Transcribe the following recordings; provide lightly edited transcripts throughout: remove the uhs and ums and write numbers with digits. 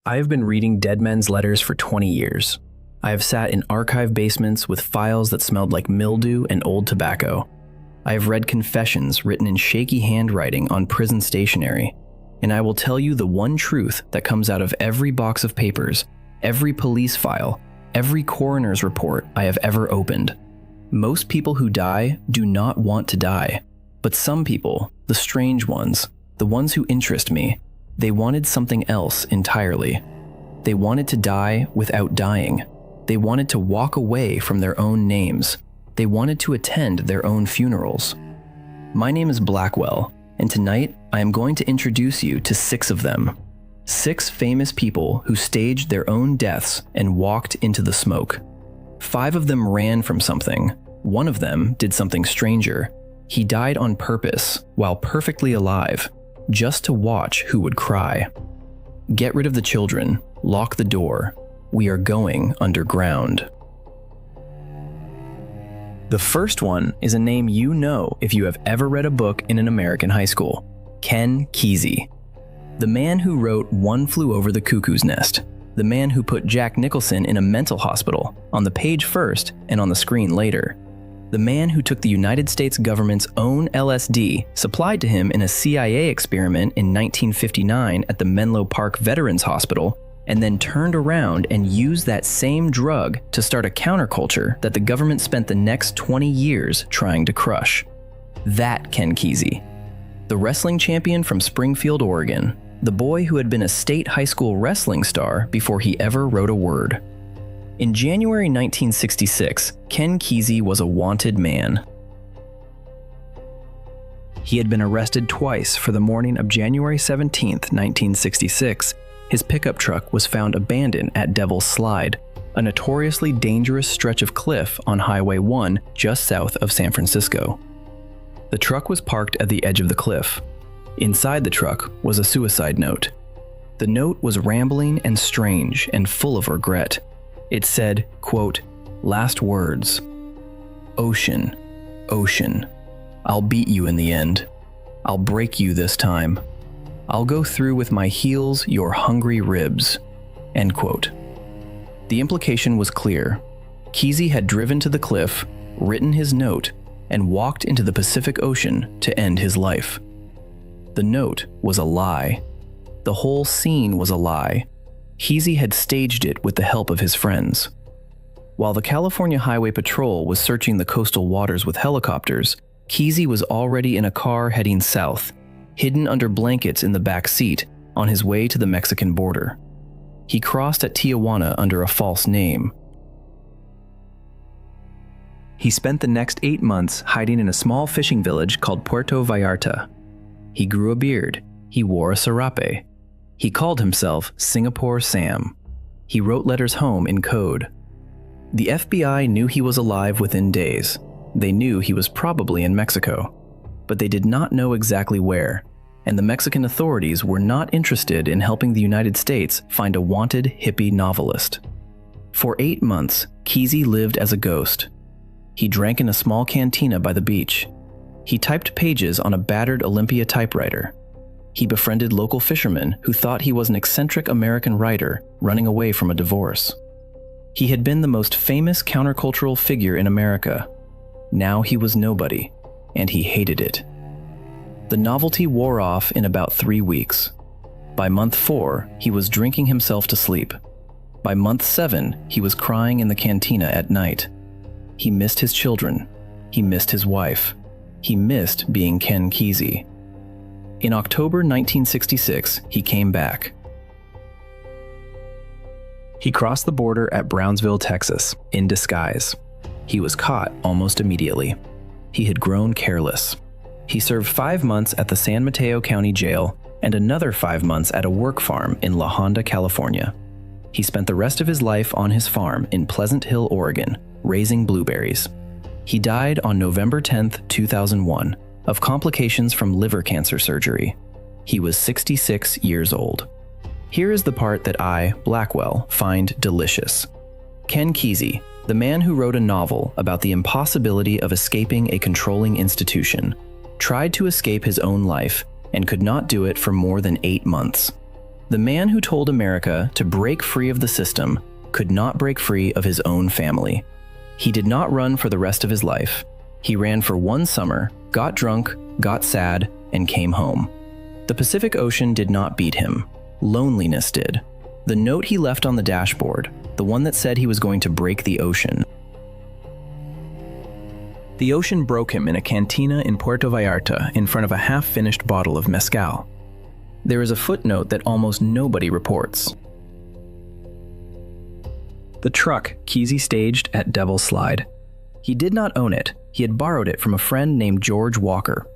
I have been reading dead men's letters for 20 years. I have sat in archive basements with files that smelled like mildew and old tobacco. I have read confessions written in shaky handwriting on prison stationery. And I will tell you the one truth that comes out of every box of papers, every police file, every coroner's report I have ever opened. Most people who die do not want to die. But some people, the strange ones, the ones who interest me, they wanted something else entirely. They wanted to die without dying. They wanted to walk away from their own names. They wanted to attend their own funerals. My name is Blackwell, and tonight I am going to introduce you to 6 of them. 6 famous people who staged their own deaths and walked into the smoke. 5 of them ran from something. 1 of them did something stranger. He died on purpose, while perfectly alive, just to watch who would cry. Get rid of the children, lock the door. We are going underground. The first one is a name you know if you have ever read a book in an American high school. Ken Kesey. The man who wrote One Flew Over the Cuckoo's Nest. The man who put Jack Nicholson in a mental hospital, on the page first and on the screen later. The man who took the United States government's own LSD, supplied to him in a CIA experiment in 1959 at the Menlo Park Veterans Hospital, and then turned around and used that same drug to start a counterculture that the government spent the next 20 years trying to crush. That Ken Kesey. The wrestling champion from Springfield, Oregon. The boy who had been a state high school wrestling star before he ever wrote a word. In January 1966, Ken Kesey was a wanted man. He had been arrested twice for the morning of January 17, 1966. His pickup truck was found abandoned at Devil's Slide, a notoriously dangerous stretch of cliff on Highway 1 just south of San Francisco. The truck was parked at the edge of the cliff. Inside the truck was a suicide note. The note was rambling and strange and full of regret. It said, quote, "Last words. Ocean, ocean. I'll beat you in the end. I'll break you this time. I'll go through with my heels your hungry ribs." End quote. The implication was clear. Kesey had driven to the cliff, written his note, and walked into the Pacific Ocean to end his life. The note was a lie. The whole scene was a lie. Kesey had staged it with the help of his friends. While the California Highway Patrol was searching the coastal waters with helicopters, Kesey was already in a car heading south, hidden under blankets in the back seat, on his way to the Mexican border. He crossed at Tijuana under a false name. He spent the next 8 months hiding in a small fishing village called Puerto Vallarta. He grew a beard. He wore a serape. He called himself Singapore Sam. He wrote letters home in code. The FBI knew he was alive within days. They knew he was probably in Mexico, but they did not know exactly where, and the Mexican authorities were not interested in helping the United States find a wanted hippie novelist. For 8 months, Kesey lived as a ghost. He drank in a small cantina by the beach. He typed pages on a battered Olympia typewriter. He befriended local fishermen who thought he was an eccentric American writer running away from a divorce. He had been the most famous countercultural figure in America. Now he was nobody, and he hated it. The novelty wore off in about 3 weeks. By month 4, he was drinking himself to sleep. By month 7, he was crying in the cantina at night. He missed his children. He missed his wife. He missed being Ken Kesey. In October 1966, he came back. He crossed the border at Brownsville, Texas, in disguise. He was caught almost immediately. He had grown careless. He served 5 months at the San Mateo County Jail and another 5 months at a work farm in La Honda, California. He spent the rest of his life on his farm in Pleasant Hill, Oregon, raising blueberries. He died on November 10, 2001, of complications from liver cancer surgery. He was 66 years old. Here is the part that I, Blackwell, find delicious. Ken Kesey, the man who wrote a novel about the impossibility of escaping a controlling institution, tried to escape his own life and could not do it for more than 8 months. The man who told America to break free of the system could not break free of his own family. He did not run for the rest of his life. He ran for one summer, got drunk, got sad, and came home. The Pacific Ocean did not beat him. Loneliness did. The note he left on the dashboard, the one that said he was going to break the ocean. The ocean broke him in a cantina in Puerto Vallarta in front of a half-finished bottle of mezcal. There is a footnote that almost nobody reports. The truck Kesey staged at Devil's Slide. He did not own it. He had borrowed it from a friend named George Walker.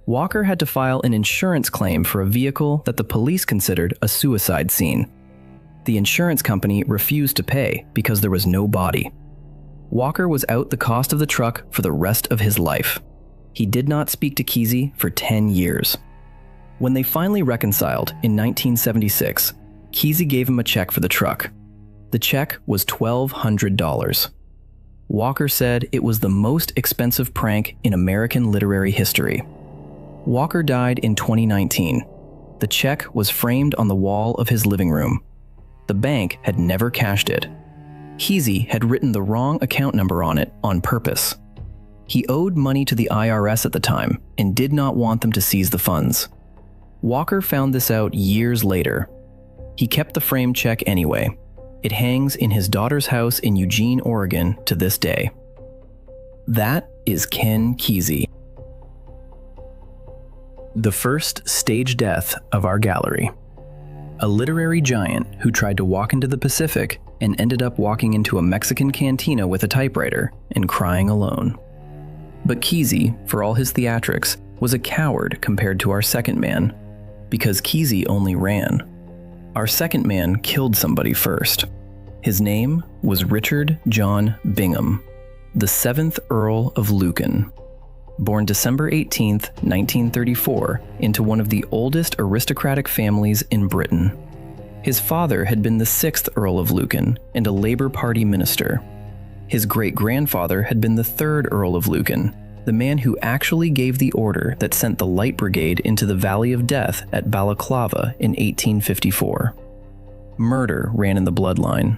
Walker had to file an insurance claim for a vehicle that the police considered a suicide scene. The insurance company refused to pay because there was no body. Walker was out the cost of the truck for the rest of his life. He did not speak to Kesey for 10 years. When they finally reconciled in 1976, Kesey gave him a check for the truck. The check was $1,200. Walker said it was the most expensive prank in American literary history. Walker died in 2019. The check was framed on the wall of his living room. The bank had never cashed it. Kesey had written the wrong account number on it on purpose. He owed money to the IRS at the time and did not want them to seize the funds. Walker found this out years later. He kept the framed check anyway. It hangs in his daughter's house in Eugene, Oregon to this day. That is Ken Kesey. The first stage death of our gallery. A literary giant who tried to walk into the Pacific and ended up walking into a Mexican cantina with a typewriter and crying alone. But Kesey, for all his theatrics, was a coward compared to our second man, because Kesey only ran. Our second man killed somebody first. His name was Richard John Bingham, the 7th Earl of Lucan. Born December 18, 1934, into one of the oldest aristocratic families in Britain. His father had been the 6th Earl of Lucan and a Labour Party minister. His great-grandfather had been the 3rd Earl of Lucan, the man who actually gave the order that sent the Light Brigade into the Valley of Death at Balaclava in 1854. Murder ran in the bloodline.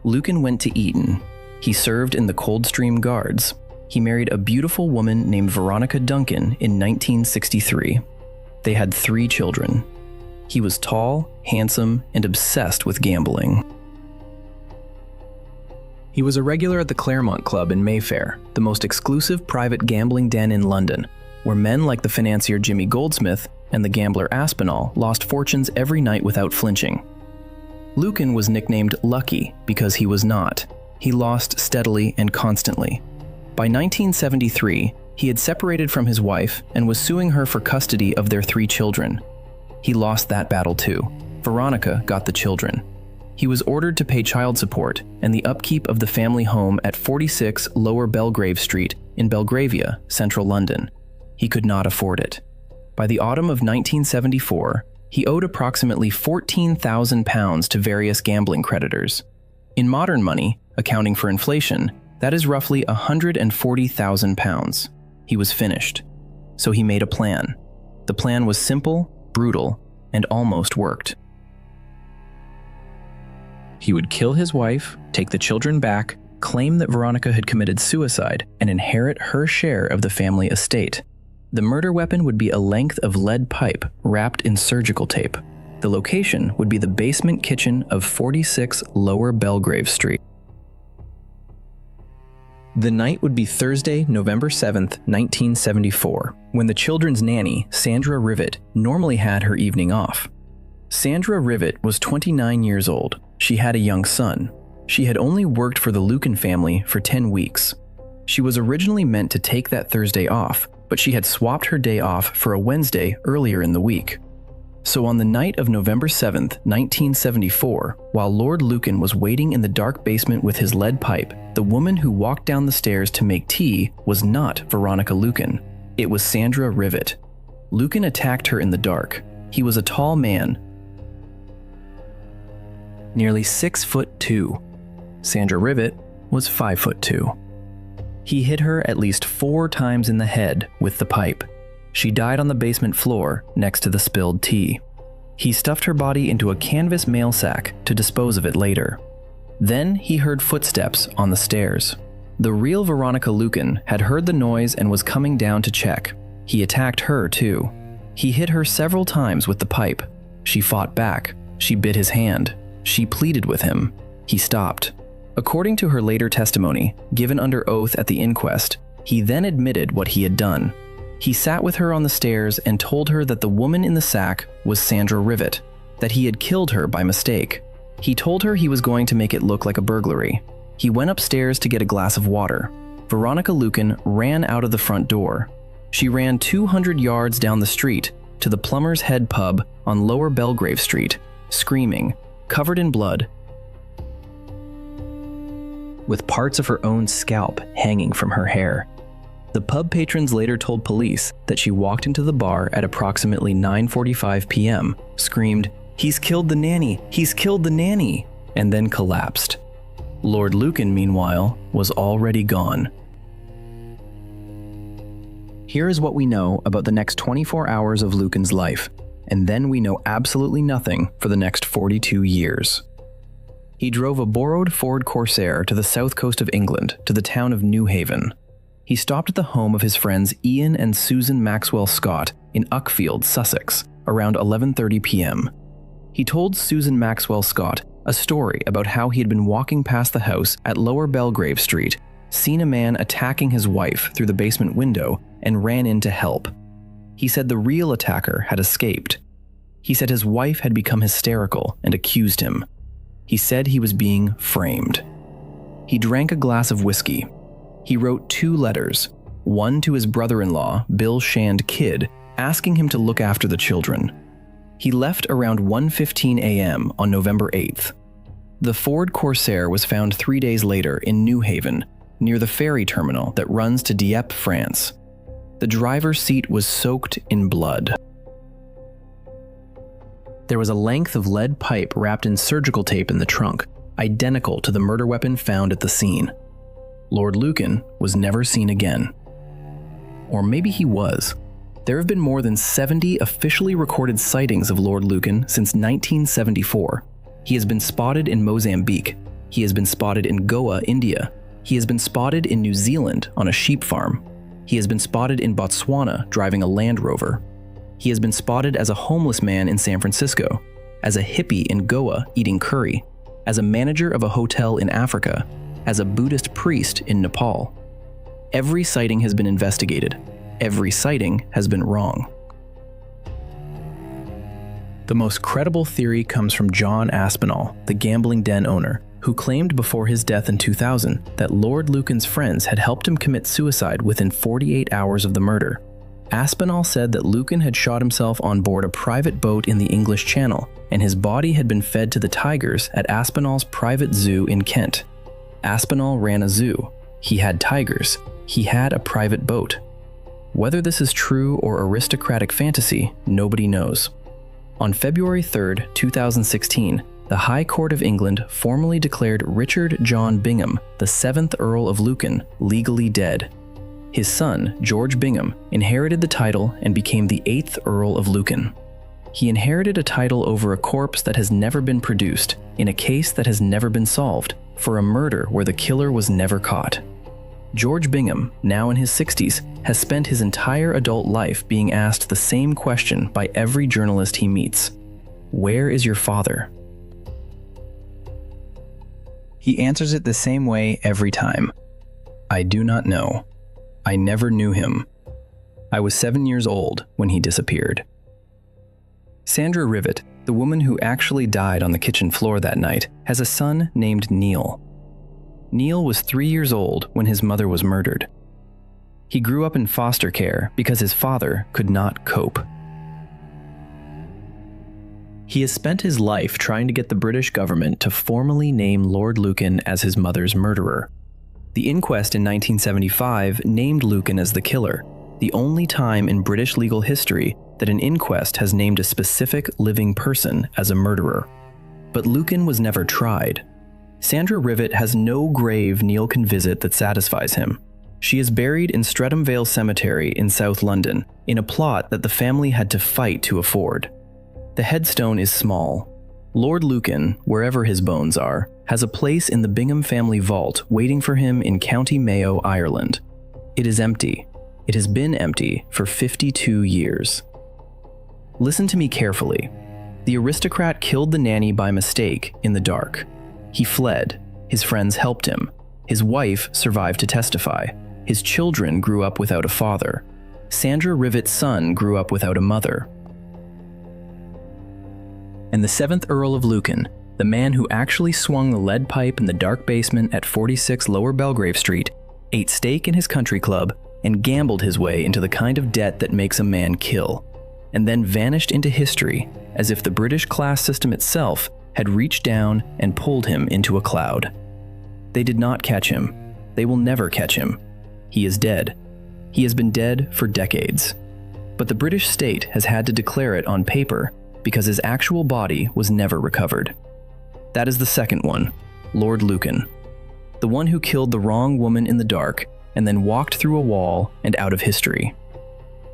Lucan went to Eton. He served in the Coldstream Guards. He married a beautiful woman named Veronica Duncan in 1963. They had 3 children. He was tall, handsome, and obsessed with gambling. He was a regular at the Claremont Club in Mayfair, the most exclusive private gambling den in London, where men like the financier Jimmy Goldsmith and the gambler Aspinall lost fortunes every night without flinching. Lucan was nicknamed Lucky because he was not. He lost steadily and constantly. By 1973, he had separated from his wife and was suing her for custody of their 3 children. He lost that battle too. Veronica got the children. He was ordered to pay child support and the upkeep of the family home at 46 Lower Belgrave Street in Belgravia, central London. He could not afford it. By the autumn of 1974, he owed approximately £14,000 to various gambling creditors. In modern money, accounting for inflation, that is roughly £140,000. He was finished. So he made a plan. The plan was simple, brutal, and almost worked. He would kill his wife, take the children back, claim that Veronica had committed suicide, and inherit her share of the family estate. The murder weapon would be a length of lead pipe wrapped in surgical tape. The location would be the basement kitchen of 46 Lower Belgrave Street. The night would be Thursday, November 7th, 1974, when the children's nanny, Sandra Rivet, normally had her evening off. Sandra Rivet was 29 years old. She had a young son. She had only worked for the Lucan family for 10 weeks. She was originally meant to take that Thursday off, but she had swapped her day off for a Wednesday earlier in the week. So on the night of November 7th, 1974, while Lord Lucan was waiting in the dark basement with his lead pipe, the woman who walked down the stairs to make tea was not Veronica Lucan. It was Sandra Rivet. Lucan attacked her in the dark. He was a tall man, nearly 6'2". Sandra Rivet was 5'2". He hit her at least 4 times in the head with the pipe. She died on the basement floor next to the spilled tea. He stuffed her body into a canvas mail sack to dispose of it later. Then he heard footsteps on the stairs. The real Veronica Lucan had heard the noise and was coming down to check. He attacked her too. He hit her several times with the pipe. She fought back. She bit his hand. She pleaded with him. He stopped. According to her later testimony, given under oath at the inquest, he then admitted what he had done. He sat with her on the stairs and told her that the woman in the sack was Sandra Rivet, that he had killed her by mistake. He told her he was going to make it look like a burglary. He went upstairs to get a glass of water. Veronica Lucan ran out of the front door. She ran 200 yards down the street to the Plumber's Head pub on Lower Belgrave Street, screaming, covered in blood, with parts of her own scalp hanging from her hair. The pub patrons later told police that she walked into the bar at approximately 9:45 p.m., screamed, "He's killed the nanny! He's killed the nanny!" and then collapsed. Lord Lucan, meanwhile, was already gone. Here is what we know about the next 24 hours of Lucan's life, and then we know absolutely nothing for the next 42 years. He drove a borrowed Ford Corsair to the south coast of England, to the town of New Haven. He stopped at the home of his friends Ian and Susan Maxwell Scott in Uckfield, Sussex, around 11:30 p.m. He told Susan Maxwell Scott a story about how he had been walking past the house at Lower Belgrave Street, seen a man attacking his wife through the basement window, and ran in to help. He said the real attacker had escaped. He said his wife had become hysterical and accused him. He said he was being framed. He drank a glass of whiskey. He wrote 2 letters, one to his brother-in-law, Bill Shand Kidd, asking him to look after the children. He left around 1:15 a.m. on November 8th. The Ford Corsair was found 3 days later in New Haven, near the ferry terminal that runs to Dieppe, France. The driver's seat was soaked in blood. There was a length of lead pipe wrapped in surgical tape in the trunk, identical to the murder weapon found at the scene. Lord Lucan was never seen again. Or maybe he was. There have been more than 70 officially recorded sightings of Lord Lucan since 1974. He has been spotted in Mozambique. He has been spotted in Goa, India. He has been spotted in New Zealand on a sheep farm. He has been spotted in Botswana driving a Land Rover. He has been spotted as a homeless man in San Francisco, as a hippie in Goa eating curry, as a manager of a hotel in Africa, as a Buddhist priest in Nepal. Every sighting has been investigated. Every sighting has been wrong. The most credible theory comes from John Aspinall, the gambling den owner, who claimed before his death in 2000 that Lord Lucan's friends had helped him commit suicide within 48 hours of the murder. Aspinall said that Lucan had shot himself on board a private boat in the English Channel, and his body had been fed to the tigers at Aspinall's private zoo in Kent. Aspinall ran a zoo. He had tigers. He had a private boat. Whether this is true or aristocratic fantasy, nobody knows. On February 3, 2016, the High Court of England formally declared Richard John Bingham, the 7th Earl of Lucan, legally dead. His son, George Bingham, inherited the title and became the 8th Earl of Lucan. He inherited a title over a corpse that has never been produced, in a case that has never been solved, for a murder where the killer was never caught. George Bingham, now in his 60s, has spent his entire adult life being asked the same question by every journalist he meets. Where is your father? He answers it the same way every time. I do not know. I never knew him. I was 7 years old when he disappeared. Sandra Rivet, the woman who actually died on the kitchen floor that night, has a son named Neil. Neil was 3 years old when his mother was murdered. He grew up in foster care because his father could not cope. He has spent his life trying to get the British government to formally name Lord Lucan as his mother's murderer. The inquest in 1975 named Lucan as the killer, the only time in British legal history that an inquest has named a specific living person as a murderer. But Lucan was never tried. Sandra Rivet has no grave Neil can visit that satisfies him. She is buried in Streatham Vale Cemetery in South London, in a plot that the family had to fight to afford. The headstone is small. Lord Lucan, wherever his bones are, has a place in the Bingham family vault waiting for him in County Mayo, Ireland. It is empty. It has been empty for 52 years. Listen to me carefully. The aristocrat killed the nanny by mistake in the dark. He fled. His friends helped him. His wife survived to testify. His children grew up without a father. Sandra Rivet's son grew up without a mother. And the 7th Earl of Lucan, the man who actually swung the lead pipe in the dark basement at 46 Lower Belgrave Street, ate steak in his country club, and gambled his way into the kind of debt that makes a man kill, and then vanished into history as if the British class system itself had reached down and pulled him into a cloud. They did not catch him. They will never catch him. He is dead. He has been dead for decades. But the British state has had to declare it on paper because his actual body was never recovered. That is the second one, Lord Lucan, the one who killed the wrong woman in the dark and then walked through a wall and out of history.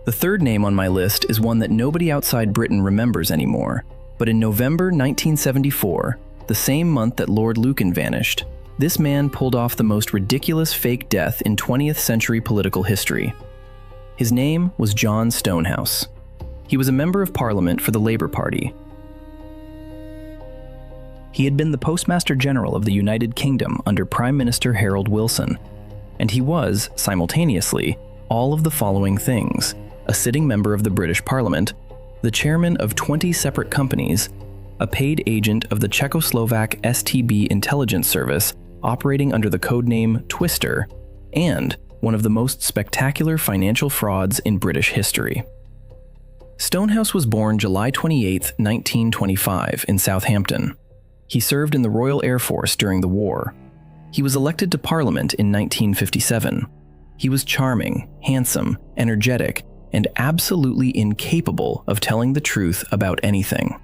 The third name on my list is one that nobody outside Britain remembers anymore, but in November 1974, the same month that Lord Lucan vanished, this man pulled off the most ridiculous fake death in 20th century political history. His name was John Stonehouse. He was a member of Parliament for the Labour Party. He had been the Postmaster General of the United Kingdom under Prime Minister Harold Wilson, and he was, simultaneously, all of the following things: a sitting member of the British Parliament, the chairman of 20 separate companies, a paid agent of the Czechoslovak STB intelligence service operating under the codename Twister, and one of the most spectacular financial frauds in British history. Stonehouse was born July 28, 1925, in Southampton. He served in the Royal Air Force during the war. He was elected to Parliament in 1957. He was charming, handsome, energetic, and absolutely incapable of telling the truth about anything.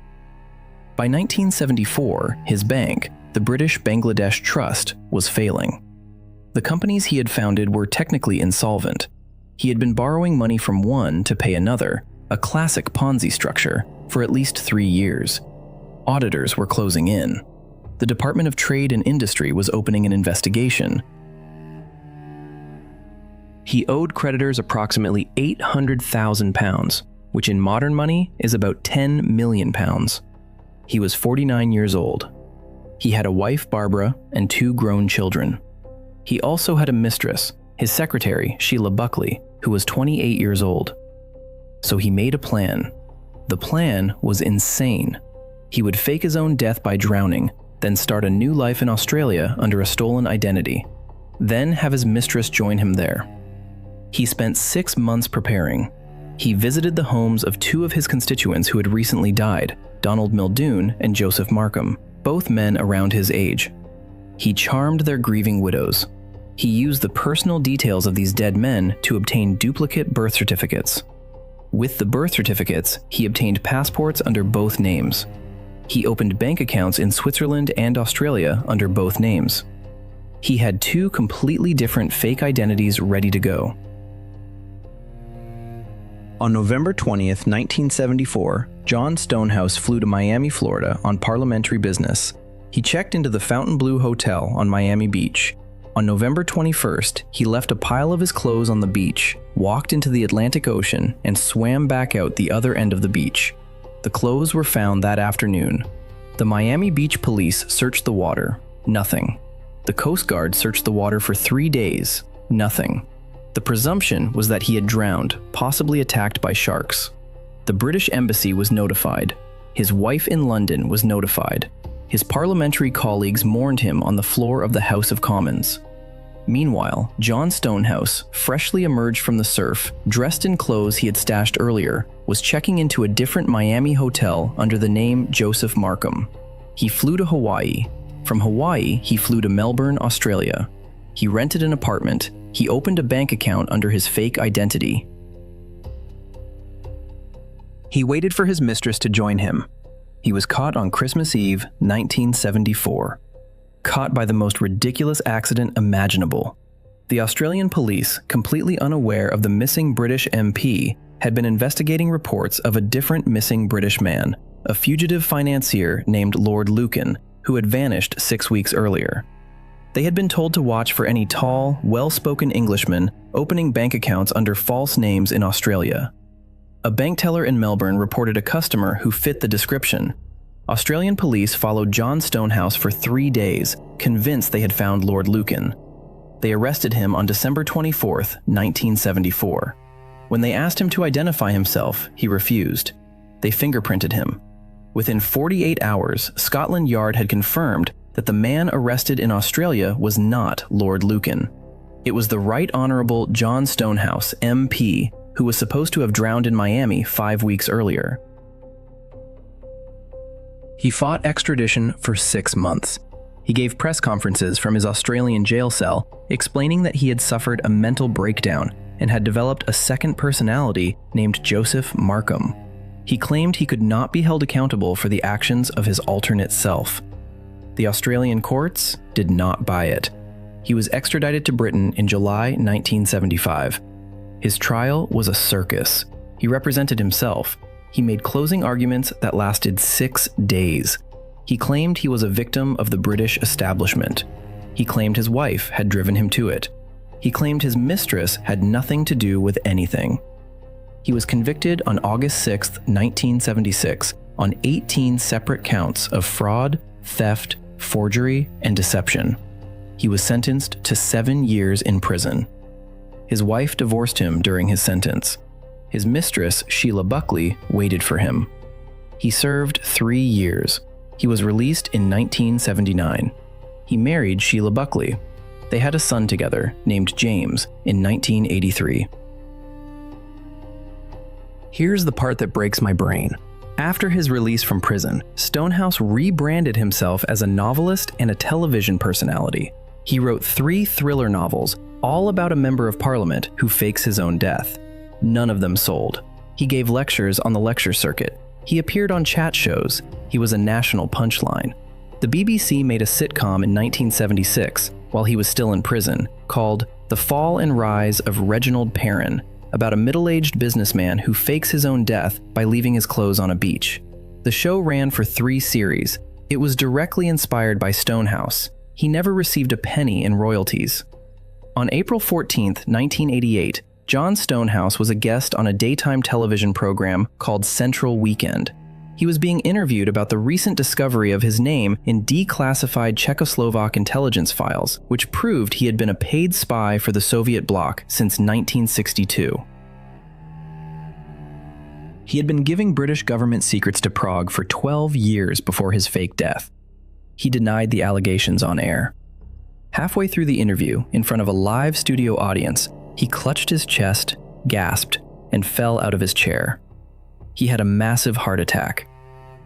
By 1974, his bank, the British Bangladesh Trust, was failing. The companies he had founded were technically insolvent. He had been borrowing money from one to pay another, a classic Ponzi structure, for at least 3 years. Auditors were closing in. The Department of Trade and Industry was opening an investigation. He owed creditors approximately £800,000, which in modern money is about £10 million. He was 49 years old. He had a wife, Barbara, and 2 grown children. He also had a mistress, his secretary, Sheila Buckley, who was 28 years old. So he made a plan. The plan was insane. He would fake his own death by drowning, then start a new life in Australia under a stolen identity, then have his mistress join him there. He spent 6 months preparing. He visited the homes of 2 of his constituents who had recently died, Donald Muldoon and Joseph Markham, both men around his age. He charmed their grieving widows. He used the personal details of these dead men to obtain duplicate birth certificates. With the birth certificates, he obtained passports under both names. He opened bank accounts in Switzerland and Australia under both names. He had 2 completely different fake identities ready to go. On November 20th, 1974, John Stonehouse flew to Miami, Florida on parliamentary business. He checked into the Fontainebleau Hotel on Miami Beach. On November 21st, he left a pile of his clothes on the beach, walked into the Atlantic Ocean, and swam back out the other end of the beach. The clothes were found that afternoon. The Miami Beach police searched the water. Nothing. The Coast Guard searched the water for 3 days. Nothing. The presumption was that he had drowned, possibly attacked by sharks. The British Embassy was notified. His wife in London was notified. His parliamentary colleagues mourned him on the floor of the House of Commons. Meanwhile, John Stonehouse, freshly emerged from the surf, dressed in clothes he had stashed earlier, was checking into a different Miami hotel under the name Joseph Markham. He flew to Hawaii. From Hawaii, he flew to Melbourne, Australia. He rented an apartment. He opened a bank account under his fake identity. He waited for his mistress to join him. He was caught on Christmas Eve, 1974. Caught by the most ridiculous accident imaginable. The Australian police, completely unaware of the missing British MP, had been investigating reports of a different missing British man, a fugitive financier named Lord Lucan, who had vanished 6 weeks earlier. They had been told to watch for any tall, well-spoken Englishmen opening bank accounts under false names in Australia. A bank teller in Melbourne reported a customer who fit the description. Australian police followed John Stonehouse for 3 days, convinced they had found Lord Lucan. They arrested him on December 24, 1974. When they asked him to identify himself, he refused. They fingerprinted him. Within 48 hours, Scotland Yard had confirmed that the man arrested in Australia was not Lord Lucan. It was the Right Honourable John Stonehouse, MP, who was supposed to have drowned in Miami 5 weeks earlier. He fought extradition for 6 months. He gave press conferences from his Australian jail cell, explaining that he had suffered a mental breakdown and had developed a second personality named Joseph Markham. He claimed he could not be held accountable for the actions of his alternate self. The Australian courts did not buy it. He was extradited to Britain in July 1975. His trial was a circus. He represented himself. He made closing arguments that lasted 6 days. He claimed he was a victim of the British establishment. He claimed his wife had driven him to it. He claimed his mistress had nothing to do with anything. He was convicted on August 6, 1976, on 18 separate counts of fraud, theft, forgery, and deception. He was sentenced to 7 years in prison. His wife divorced him during his sentence. His mistress, Sheila Buckley, waited for him. He served 3 years. He was released in 1979. He married Sheila Buckley. They had a son together named James in 1983. Here's the part that breaks my brain. After his release from prison, Stonehouse rebranded himself as a novelist and a television personality. He wrote 3 thriller novels, all about a member of parliament who fakes his own death. None of them sold. He gave lectures on the lecture circuit. He appeared on chat shows. He was a national punchline. The BBC made a sitcom in 1976, while he was still in prison, called The Fall and Rise of Reginald Perrin, about a middle-aged businessman who fakes his own death by leaving his clothes on a beach. The show ran for 3 series. It was directly inspired by Stonehouse. He never received a penny in royalties. On April 14, 1988, John Stonehouse was a guest on a daytime television program called Central Weekend. He was being interviewed about the recent discovery of his name in declassified Czechoslovak intelligence files, which proved he had been a paid spy for the Soviet bloc since 1962. He had been giving British government secrets to Prague for 12 years before his fake death. He denied the allegations on air. Halfway through the interview, in front of a live studio audience, he clutched his chest, gasped, and fell out of his chair. He had a massive heart attack.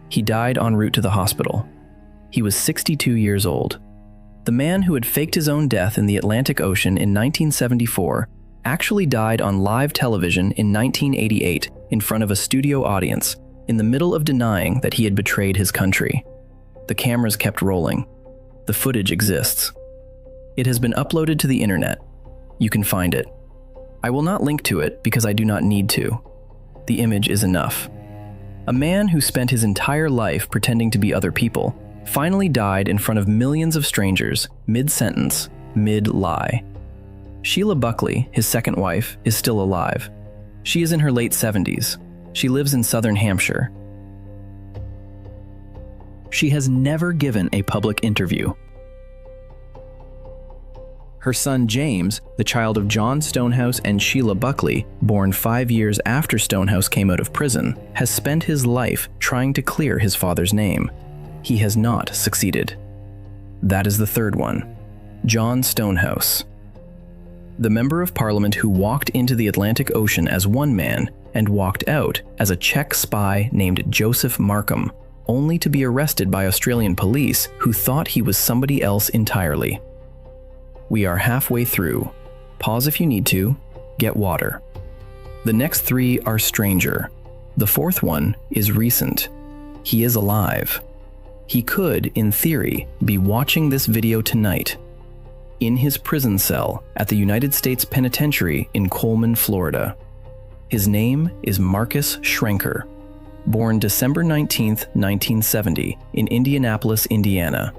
He died en route to the hospital. He was 62 years old. The man who had faked his own death in the Atlantic Ocean in 1974 actually died on live television in 1988 in front of a studio audience, in the middle of denying that he had betrayed his country. The cameras kept rolling. The footage exists. It has been uploaded to the internet. You can find it. I will not link to it because I do not need to. The image is enough. A man who spent his entire life pretending to be other people finally died in front of millions of strangers, mid-sentence, mid-lie. Sheila Buckley, his second wife, is still alive. She is in her late 70s. She lives in southern Hampshire. She has never given a public interview. Her son James, the child of John Stonehouse and Sheila Buckley, born 5 years after Stonehouse came out of prison, has spent his life trying to clear his father's name. He has not succeeded. That is the third one, John Stonehouse. The member of parliament who walked into the Atlantic Ocean as one man and walked out as a Czech spy named Joseph Markham, only to be arrested by Australian police who thought he was somebody else entirely. We are halfway through. Pause if you need to. Get water. The next 3 are stranger. The 4th one is recent. He is alive. He could, in theory, be watching this video tonight, in his prison cell at the United States Penitentiary in Coleman, Florida. His name is Marcus Schrenker. born December 19, 1970, in Indianapolis, Indiana.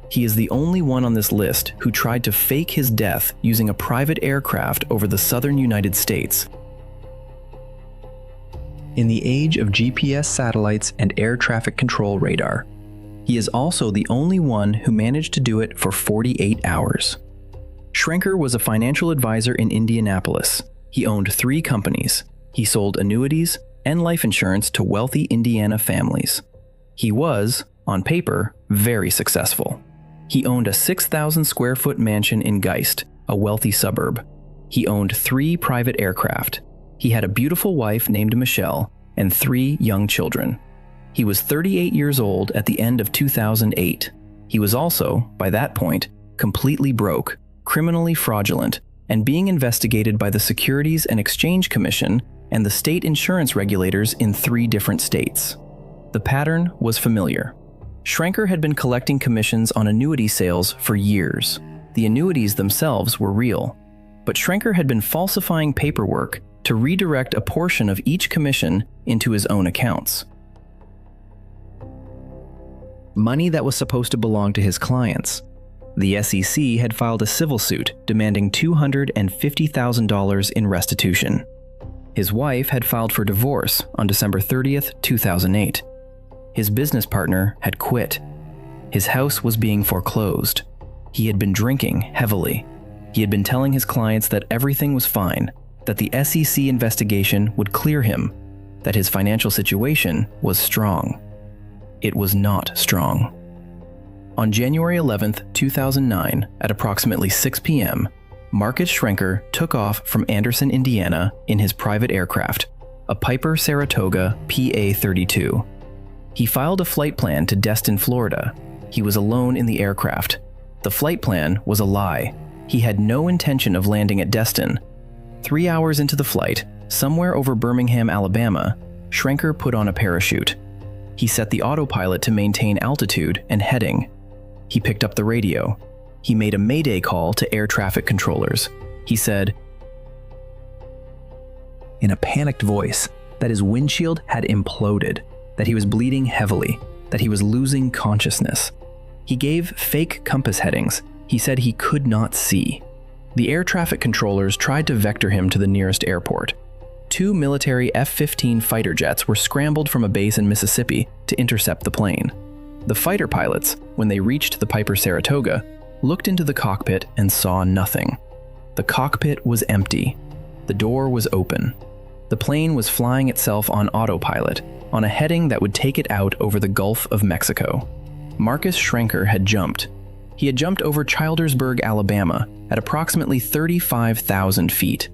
He is the only one on this list who tried to fake his death using a private aircraft over the southern United States. In the age of GPS satellites and air traffic control radar, he is also the only one who managed to do it for 48 hours. Schrenker was a financial advisor in Indianapolis. He owned 3 companies. He sold annuities and life insurance to wealthy Indiana families. He was, on paper, very successful. He owned a 6,000 square foot mansion in Geist, a wealthy suburb. He owned 3 private aircraft. He had a beautiful wife named Michelle and 3 young children. He was 38 years old at the end of 2008. He was also, by that point, completely broke, criminally fraudulent, and being investigated by the Securities and Exchange Commission and the state insurance regulators in 3 different states. The pattern was familiar. Schrenker had been collecting commissions on annuity sales for years. The annuities themselves were real, but Schrenker had been falsifying paperwork to redirect a portion of each commission into his own accounts. Money that was supposed to belong to his clients. The SEC had filed a civil suit demanding $250,000 in restitution. His wife had filed for divorce on December 30th, 2008. His business partner had quit. His house was being foreclosed. He had been drinking heavily. He had been telling his clients that everything was fine, that the SEC investigation would clear him, that his financial situation was strong. It was not strong. On January 11th, 2009, at approximately 6 p.m., Marcus Schrenker took off from Anderson, Indiana in his private aircraft, a Piper Saratoga PA-32. He filed a flight plan to Destin, Florida. He was alone in the aircraft. The flight plan was a lie. He had no intention of landing at Destin. 3 hours into the flight, somewhere over Birmingham, Alabama, Schrenker put on a parachute. He set the autopilot to maintain altitude and heading. He picked up the radio. He made a mayday call to air traffic controllers. He said, in a panicked voice, that his windshield had imploded, that he was bleeding heavily, that he was losing consciousness. He gave fake compass headings. He said he could not see. The air traffic controllers tried to vector him to the nearest airport. 2 military F-15 fighter jets were scrambled from a base in Mississippi to intercept the plane. The fighter pilots, when they reached the Piper Saratoga, looked into the cockpit and saw nothing. The cockpit was empty. The door was open. The plane was flying itself on autopilot, on a heading that would take it out over the Gulf of Mexico. Marcus Schrenker had jumped. He had jumped over Childersburg, Alabama, at approximately 35,000 feet.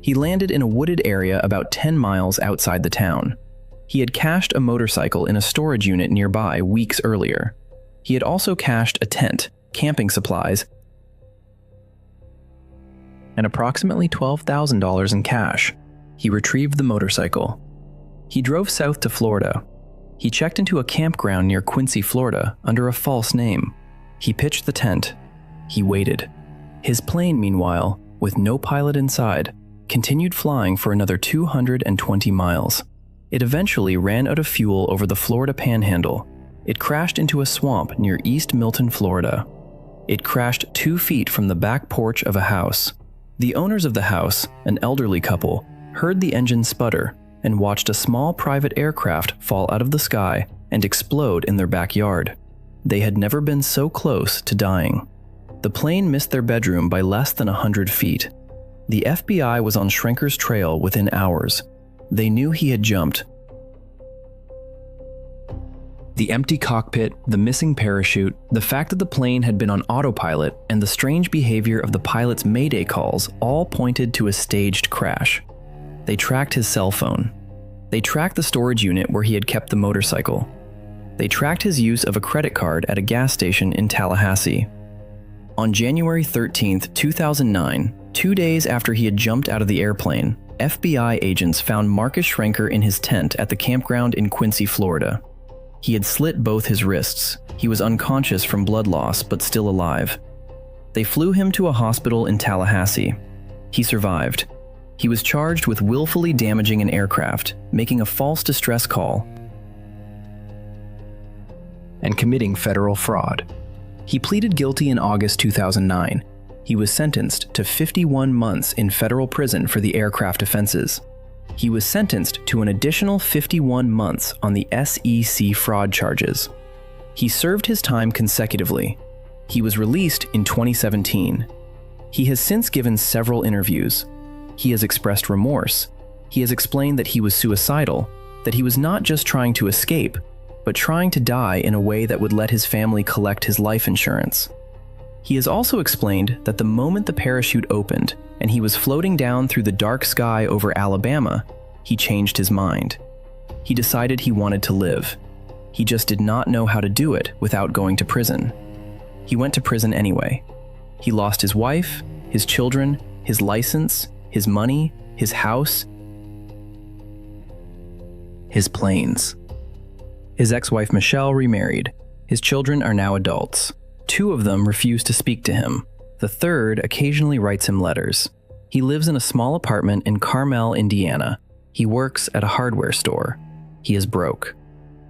He landed in a wooded area about 10 miles outside the town. He had cached a motorcycle in a storage unit nearby weeks earlier. He had also cached a tent, camping supplies, and approximately $12,000 in cash. He retrieved the motorcycle. He drove south to Florida. He checked into a campground near Quincy, Florida, under a false name. He pitched the tent. He waited. His plane, meanwhile, with no pilot inside, continued flying for another 220 miles. It eventually ran out of fuel over the Florida Panhandle. It crashed into a swamp near East Milton, Florida. It crashed 2 feet from the back porch of a house. The owners of the house, an elderly couple, heard the engine sputter and watched a small private aircraft fall out of the sky and explode in their backyard. They had never been so close to dying. The plane missed their bedroom by less than 100 feet. The FBI was on Schrenker's trail within hours. They knew he had jumped. The empty cockpit, the missing parachute, the fact that the plane had been on autopilot, and the strange behavior of the pilot's mayday calls all pointed to a staged crash. They tracked his cell phone. They tracked the storage unit where he had kept the motorcycle. They tracked his use of a credit card at a gas station in Tallahassee. On January 13, 2009, 2 days after he had jumped out of the airplane, FBI agents found Marcus Schrenker in his tent at the campground in Quincy, Florida. He had slit both his wrists. He was unconscious from blood loss, but still alive. They flew him to a hospital in Tallahassee. He survived. He was charged with willfully damaging an aircraft, making a false distress call, and committing federal fraud. He pleaded guilty in August 2009. He was sentenced to 51 months in federal prison for the aircraft offenses. He was sentenced to an additional 51 months on the SEC fraud charges. He served his time consecutively. He was released in 2017. He has since given several interviews. He has expressed remorse. He has explained that he was suicidal, that he was not just trying to escape, but trying to die in a way that would let his family collect his life insurance. He has also explained that the moment the parachute opened and he was floating down through the dark sky over Alabama, he changed his mind. He decided he wanted to live. He just did not know how to do it without going to prison. He went to prison anyway. He lost his wife, his children, his license, his money, his house, his planes. His ex-wife Michelle remarried. His children are now adults. 2 of them refuse to speak to him. The third occasionally writes him letters. He lives in a small apartment in Carmel, Indiana. He works at a hardware store. He is broke.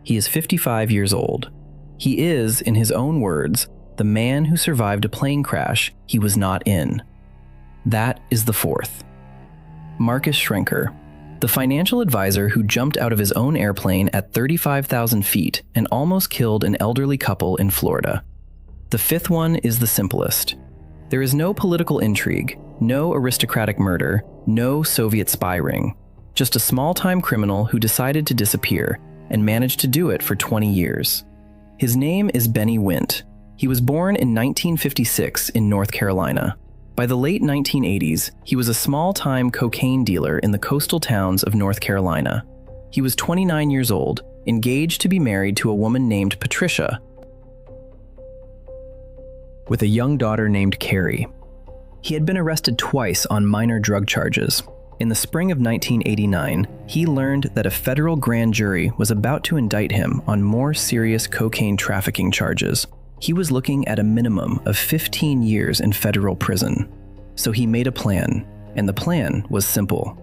He is 55 years old. He is, in his own words, the man who survived a plane crash he was not in. That is the 4th. Marcus Schrenker, the financial advisor who jumped out of his own airplane at 35,000 feet and almost killed an elderly couple in Florida. The 5th one is the simplest. There is no political intrigue, no aristocratic murder, no Soviet spy ring. Just a small-time criminal who decided to disappear and managed to do it for 20 years. His name is Benny Wint. He was born in 1956 in North Carolina. By the late 1980s, he was a small-time cocaine dealer in the coastal towns of North Carolina. He was 29 years old, engaged to be married to a woman named Patricia, with a young daughter named Carrie. He had been arrested twice on minor drug charges. In the spring of 1989, he learned that a federal grand jury was about to indict him on more serious cocaine trafficking charges. He was looking at a minimum of 15 years in federal prison. So he made a plan, and the plan was simple.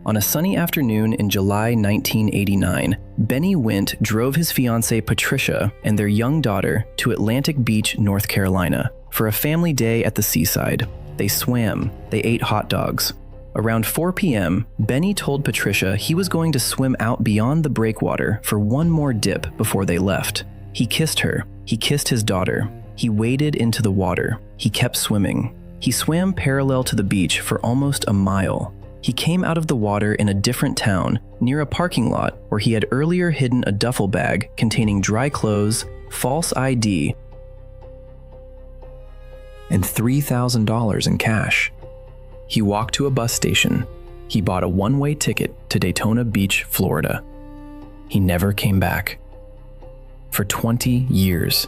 On a sunny afternoon in July 1989, Benny Wint drove his fiancée Patricia and their young daughter to Atlantic Beach, North Carolina, for a family day at the seaside. They swam, they ate hot dogs. Around 4 p.m., Benny told Patricia he was going to swim out beyond the breakwater for one more dip before they left. He kissed her. He kissed his daughter. He waded into the water. He kept swimming. He swam parallel to the beach for almost a mile. He came out of the water in a different town, near a parking lot where he had earlier hidden a duffel bag containing dry clothes, false ID, and $3,000 in cash. He walked to a bus station. He bought a one-way ticket to Daytona Beach, Florida. He never came back. For 20 years,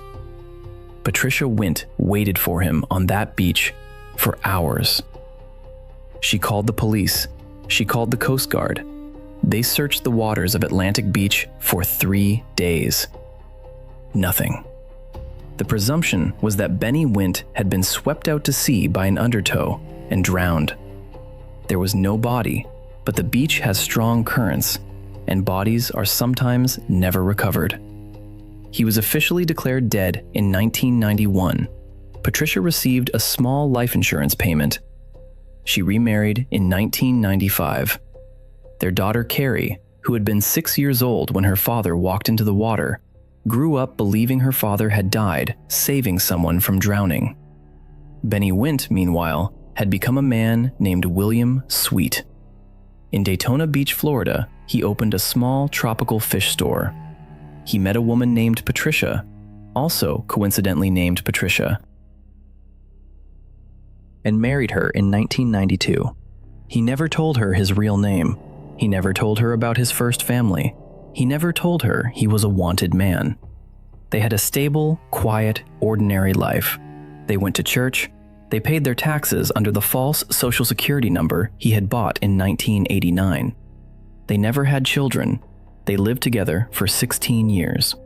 Patricia Wint waited for him on that beach for hours. She called the police. She called the Coast Guard. They searched the waters of Atlantic Beach for 3 days. Nothing. The presumption was that Benny Wint had been swept out to sea by an undertow and drowned. There was no body, but the beach has strong currents, and bodies are sometimes never recovered. He was officially declared dead in 1991. Patricia received a small life insurance payment. She remarried in 1995. Their daughter Carrie, who had been 6 years old when her father walked into the water, grew up believing her father had died, saving someone from drowning. Benny Wint, meanwhile, had become a man named William Sweet. In Daytona Beach, Florida, he opened a small tropical fish store. He met a woman named Patricia, also coincidentally named Patricia, and married her in 1992. He never told her his real name. He never told her about his first family. He never told her he was a wanted man. They had a stable, quiet, ordinary life. They went to church. They paid their taxes under the false Social Security number he had bought in 1989. They never had children. They lived together for 16 years.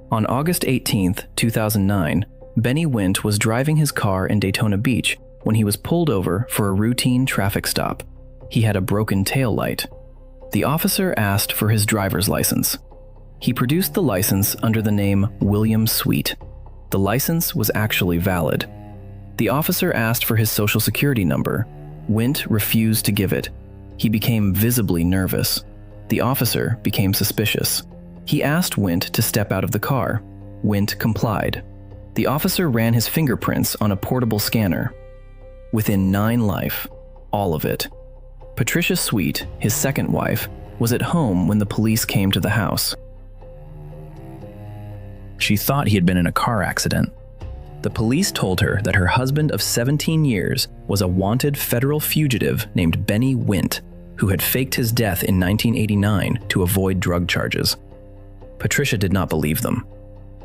On August 18, 2009, Benny Wint was driving his car in Daytona Beach when he was pulled over for a routine traffic stop. He had a broken tail light. The officer asked for his driver's license. He produced the license under the name William Sweet. The license was actually valid. The officer asked for his social security number. Wint refused to give it. He became visibly nervous. The officer became suspicious. He asked Wint to step out of the car. Wint complied. The officer ran his fingerprints on a portable scanner. Within 9 life, all of it. Patricia Sweet, his second wife, was at home when the police came to the house. She thought he had been in a car accident. The police told her that her husband of 17 years was a wanted federal fugitive named Benny Wint, who had faked his death in 1989 to avoid drug charges. Patricia did not believe them.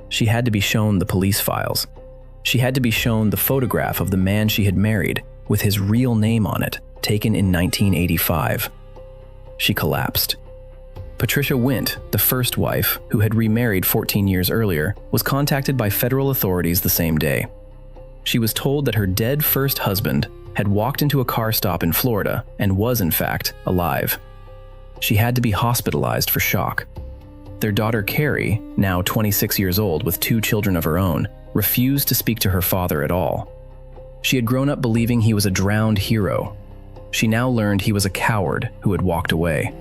She had to be shown the police files. She had to be shown the photograph of the man she had married with his real name on it, taken in 1985. She collapsed. Patricia Wint, the first wife, who had remarried 14 years earlier, was contacted by federal authorities the same day. She was told that her dead first husband had walked into a car stop in Florida and was, in fact, alive. She had to be hospitalized for shock. Their daughter Carrie, now 26 years old with 2 children of her own, refused to speak to her father at all. She had grown up believing he was a drowned hero. She now learned he was a coward who had walked away.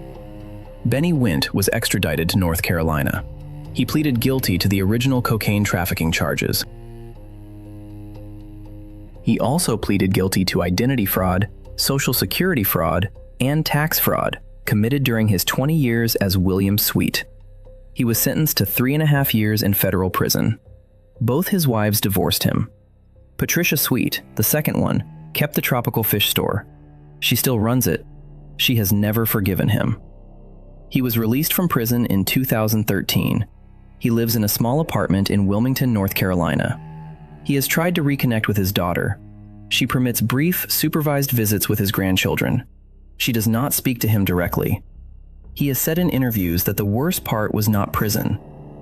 Benny Wint was extradited to North Carolina. He pleaded guilty to the original cocaine trafficking charges. He also pleaded guilty to identity fraud, social security fraud, and tax fraud committed during his 20 years as William Sweet. He was sentenced to 3.5 years in federal prison. Both his wives divorced him. Patricia Sweet, the second one, kept the tropical fish store. She still runs it. She has never forgiven him. He was released from prison in 2013. He lives in a small apartment in Wilmington, North Carolina. He has tried to reconnect with his daughter. She permits brief, supervised visits with his grandchildren. She does not speak to him directly. He has said in interviews that the worst part was not prison.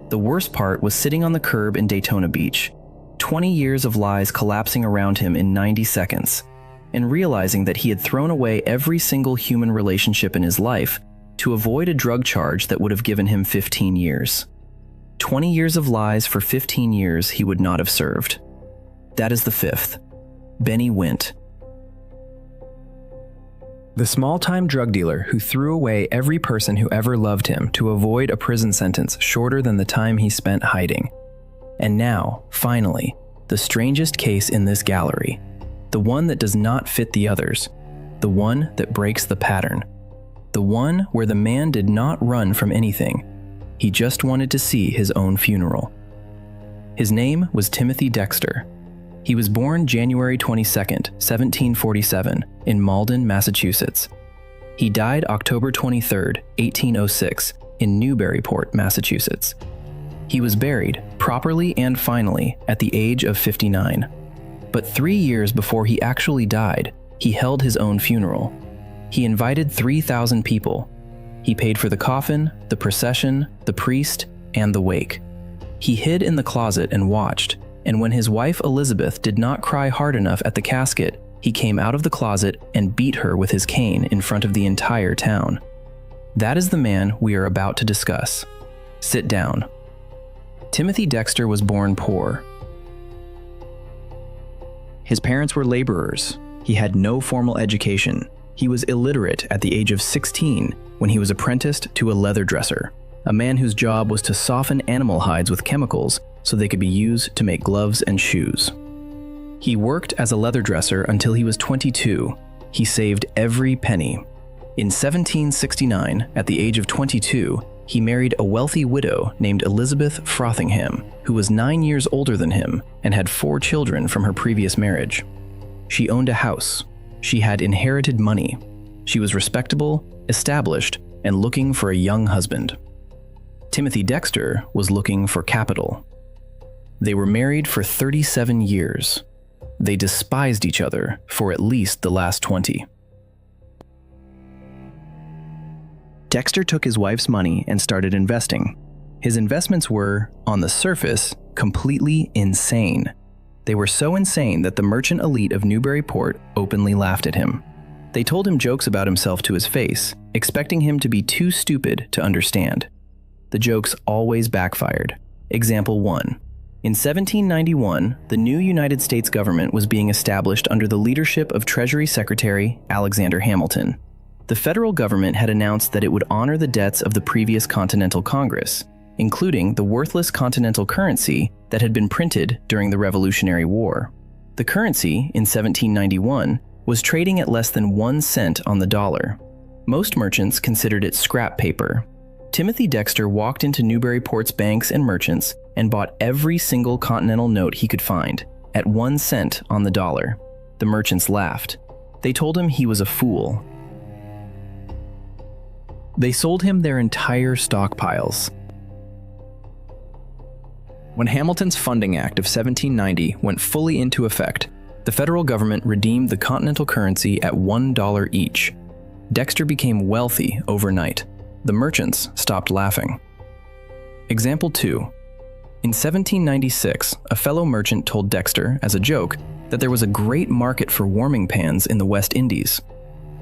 The worst part was sitting on the curb in Daytona Beach, 20 years of lies collapsing around him in 90 seconds, and realizing that he had thrown away every single human relationship in his life to avoid a drug charge that would have given him 15 years. 20 years of lies for 15 years he would not have served. That is the 5th. Benny Wint. The small-time drug dealer who threw away every person who ever loved him to avoid a prison sentence shorter than the time he spent hiding. And now, finally, the strangest case in this gallery. The one that does not fit the others. The one that breaks the pattern. The one where the man did not run from anything. He just wanted to see his own funeral. His name was Timothy Dexter. He was born January 22nd, 1747, in Malden, Massachusetts. He died October 23rd, 1806, in Newburyport, Massachusetts. He was buried, properly and finally, at the age of 59. But 3 years before he actually died, he held his own funeral. He invited 3,000 people. He paid for the coffin, the procession, the priest, and the wake. He hid in the closet and watched, and when his wife Elizabeth did not cry hard enough at the casket, he came out of the closet and beat her with his cane in front of the entire town. That is the man we are about to discuss. Sit down. Timothy Dexter was born poor. His parents were laborers. He had no formal education. He was illiterate at the age of 16 when he was apprenticed to a leather dresser, a man whose job was to soften animal hides with chemicals so they could be used to make gloves and shoes. He worked as a leather dresser until he was 22. He saved every penny. In 1769, at the age of 22, he married a wealthy widow named Elizabeth Frothingham, who was 9 years older than him and had 4 children from her previous marriage. She owned a house. She had inherited money. She was respectable, established, and looking for a young husband. Timothy Dexter was looking for capital. They were married for 37 years. They despised each other for at least the last 20. Dexter took his wife's money and started investing. His investments were, on the surface, completely insane. They were so insane that the merchant elite of Newburyport openly laughed at him. They told him jokes about himself to his face, expecting him to be too stupid to understand. the jokes always backfired. Example 1. In 1791, the new United States government was being established under the leadership of Treasury Secretary Alexander Hamilton. The federal government had announced that it would honor the debts of the previous Continental Congress, including the worthless Continental currency that had been printed during the Revolutionary War. The currency, in 1791, was trading at less than 1 cent on the dollar. Most merchants considered it scrap paper. Timothy Dexter walked into Newburyport's banks and merchants and bought every single Continental note he could find, at 1 cent on the dollar. The merchants laughed. They told him he was a fool. They sold him their entire stockpiles. When Hamilton's Funding Act of 1790 went fully into effect, the federal government redeemed the Continental currency at $1 each. Dexter became wealthy overnight. The merchants stopped laughing. Example 2. In 1796, a fellow merchant told Dexter, as a joke, that there was a great market for warming pans in the West Indies.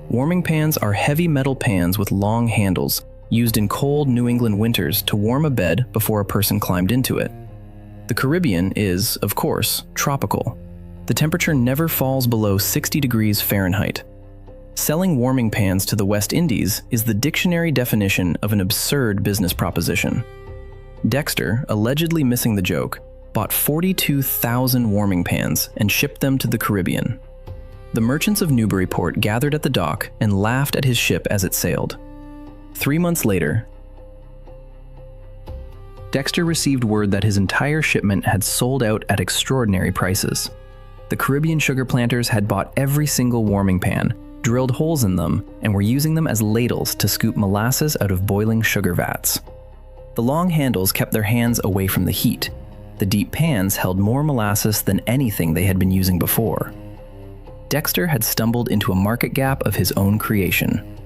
Warming pans are heavy metal pans with long handles, used in cold New England winters to warm a bed before a person climbed into it. The Caribbean is, of course, tropical. The temperature never falls below 60 degrees Fahrenheit. Selling warming pans to the West Indies is the dictionary definition of an absurd business proposition. Dexter, allegedly missing the joke, bought 42,000 warming pans and shipped them to the Caribbean. The merchants of Newburyport gathered at the dock and laughed at his ship as it sailed. 3 months later, Dexter received word that his entire shipment had sold out at extraordinary prices. The Caribbean sugar planters had bought every single warming pan, drilled holes in them, and were using them as ladles to scoop molasses out of boiling sugar vats. The long handles kept their hands away from the heat. The deep pans held more molasses than anything they had been using before. Dexter had stumbled into a market gap of his own creation.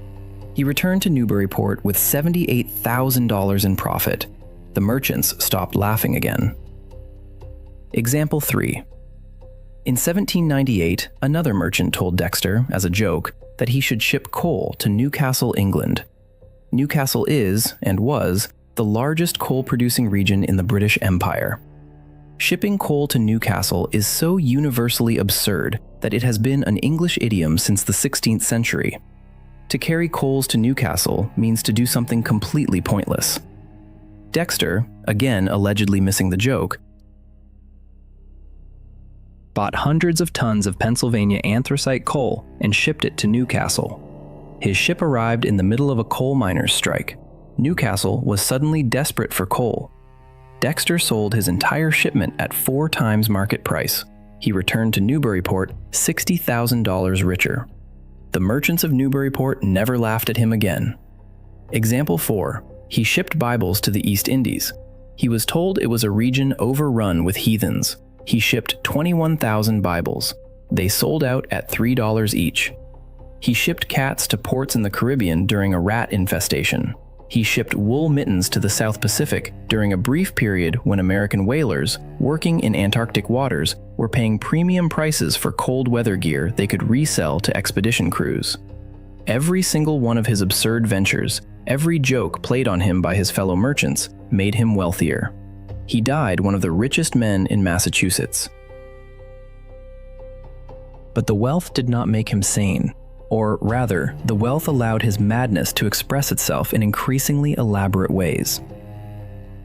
He returned to Newburyport with $78,000 in profit. The merchants stopped laughing again. Example 3. In 1798, another merchant told Dexter, as a joke, that he should ship coal to Newcastle, England. Newcastle is, and was, the largest coal-producing region in the British Empire. Shipping coal to Newcastle is so universally absurd that it has been an English idiom since the 16th century. To carry coals to Newcastle means to do something completely pointless. Dexter, again allegedly missing the joke, bought hundreds of tons of Pennsylvania anthracite coal and shipped it to Newcastle. His ship arrived in the middle of a coal miners' strike. Newcastle was suddenly desperate for coal. Dexter sold his entire shipment at 4 times market price. He returned to Newburyport $60,000 richer. The merchants of Newburyport never laughed at him again. Example 4. He shipped Bibles to the East Indies. He was told it was a region overrun with heathens. He shipped 21,000 Bibles. They sold out at $3 each. He shipped cats to ports in the Caribbean during a rat infestation. He shipped wool mittens to the South Pacific during a brief period when American whalers, working in Antarctic waters, were paying premium prices for cold weather gear they could resell to expedition crews. Every single one of his absurd ventures, every joke played on him by his fellow merchants, made him wealthier. He died one of the richest men in Massachusetts. But the wealth did not make him sane. Or rather, the wealth allowed his madness to express itself in increasingly elaborate ways.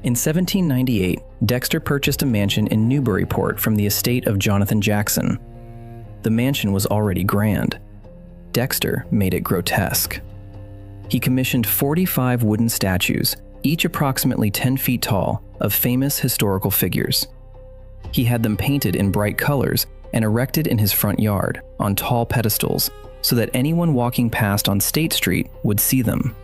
In 1798, Dexter purchased a mansion in Newburyport from the estate of Jonathan Jackson. The mansion was already grand. Dexter made it grotesque. He commissioned 45 wooden statues, each approximately 10 feet tall, of famous historical figures. He had them painted in bright colors and erected in his front yard, on tall pedestals, so that anyone walking past on State Street would see them.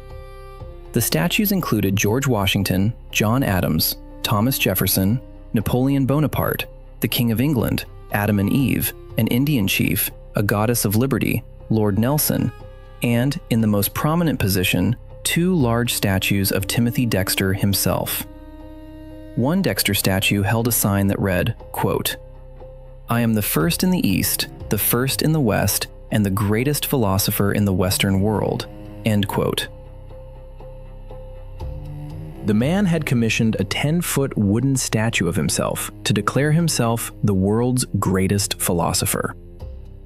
The statues included George Washington, John Adams, Thomas Jefferson, Napoleon Bonaparte, the King of England, Adam and Eve, an Indian chief, a goddess of liberty, Lord Nelson, and, in the most prominent position, 2 large statues of Timothy Dexter himself. One Dexter statue held a sign that read, quote, "I am the first in the East, the first in the West, and the greatest philosopher in the Western world," end quote. The man had commissioned a 10-foot wooden statue of himself to declare himself the world's greatest philosopher.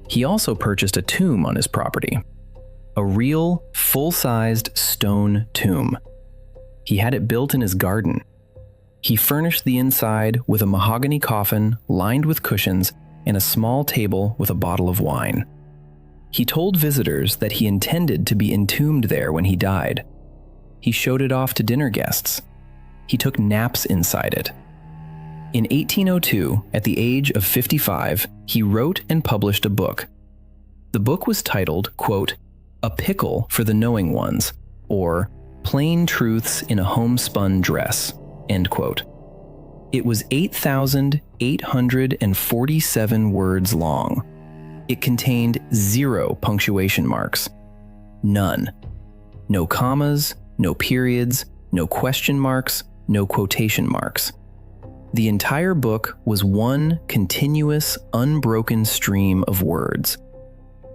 He also purchased a tomb on his property, a real, full-sized stone tomb. He had it built in his garden. He furnished the inside with a mahogany coffin lined with cushions and a small table with a bottle of wine. He told visitors that he intended to be entombed there when he died. He showed it off to dinner guests. He took naps inside it. In 1802, at the age of 55, he wrote and published a book. The book was titled, quote, "A Pickle for the Knowing Ones," or "Plain Truths in a Homespun Dress," end quote. It was 8,847 words long. It contained 0 punctuation marks. None. No commas, no periods, no question marks, no quotation marks. The entire book was one continuous, unbroken stream of words.